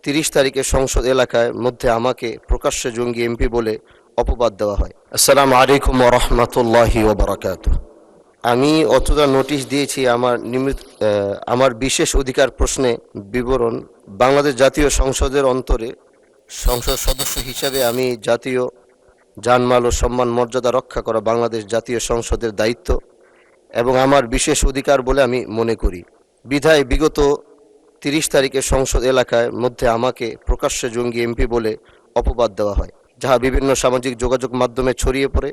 30 তারিখে সংসদ এলাকায় মধ্যে আমাকে প্রকাশ্যে জঙ্গি এমপি বলে অপবাদ দেওয়া হয়। আসসালামু আলাইকুম ওয়া রাহমাতুল্লাহি ওয়া বারাকাতুহু। আমি অতটা নোটিশ দিয়েছি আমার বিশেষ অধিকার প্রশ্নে বিবরণ। বাংলাদেশ জাতীয় সংসদের অন্তরে সংসদ সদস্য হিসাবে আমি জাতীয় জানমাল ও সম্মান মর্যাদা রক্ষা করা বাংলাদেশ জাতীয় সংসদের দায়িত্ব এবং আমার বিশেষ অধিকার বলে আমি মনে করি। বিধায় বিগত 30 তারিখে সংসদ এলাকায় মধ্যে আমাকে প্রকাশ্যে জঙ্গি এমপি বলে অপবাদ দেওয়া হয়, যাহা বিভিন্ন সামাজিক যোগাযোগ মাধ্যমে ছড়িয়ে পড়ে।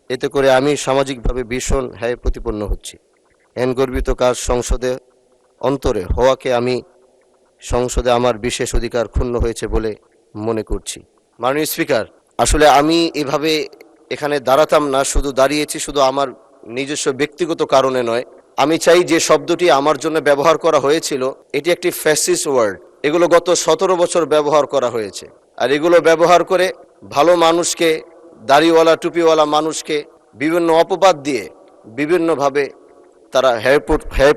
এতে করে আমি সামাজিকভাবে ভীষণ হ্যায় প্রতিপন্ন হচ্ছি। গর্বিত কাজ সংসদে অন্তরে হওয়াকে আমি সংসদে আমার বিশেষ অধিকার ক্ষুণ্ণ হয়েছে বলে মনে করছি। মাননীয় স্পিকার, আসলে আমি এভাবে এখানে দাঁড়াতাম না, শুধু দাঁড়িয়েছি শুধু আমার নিজস্ব ব্যক্তিগত কারণে নয়। আমি চাই যে শব্দটি আমার জন্য ব্যবহার করা হয়েছিল এটি একটি ফ্যাসিস্ট ওয়ার্ড। এগুলো গত 17 বছর ব্যবহার করা হয়েছে, আর এগুলো ব্যবহার করে ভালো মানুষকে, দাড়িওয়ালা টুপিওয়ালা মানুষকে বিভিন্ন অপবাদ দিয়ে বিভিন্নভাবে তারা হ্যায়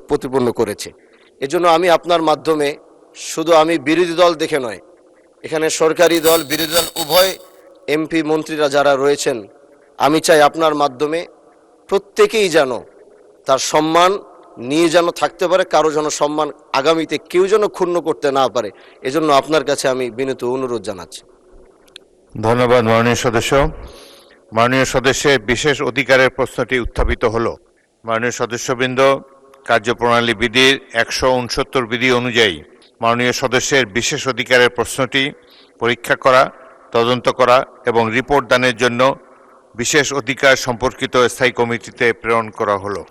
প্রতিপন্ন করেছে। এজন্য আমি আপনার মাধ্যমে শুধু আমি বিরোধী দল দেখে নয়, এখানে সরকারি দল বিরোধী দল উভয় এমপি মন্ত্রীরা যারা রয়েছেন, আমি চাই আপনার মাধ্যমে প্রত্যেকেই যেন তার সম্মান নিয়ে যেন থাকতে পারে, কারো যেন সম্মান আগামীতে কেউ যেন ক্ষুণ্ণ করতে না পারে। এজন্য আপনার কাছে আমি বিনীত অনুরোধ জানাচ্ছি। ধন্যবাদ মাননীয় সদস্য। মাননীয় সদস্যের বিশেষ অধিকারের প্রশ্নটি উত্থাপিত হলো। মাননীয় সদস্যবৃন্দ, কার্যপ্রণালী বিধির 169 বিধি অনুযায়ী মাননীয় সদস্যের বিশেষ অধিকারের প্রশ্নটি পরীক্ষা করা, তদন্ত করা এবং রিপোর্ট দানের জন্য বিশেষ অধিকার সম্পর্কিত স্থায়ী কমিটিতে প্রেরণ করা হলো।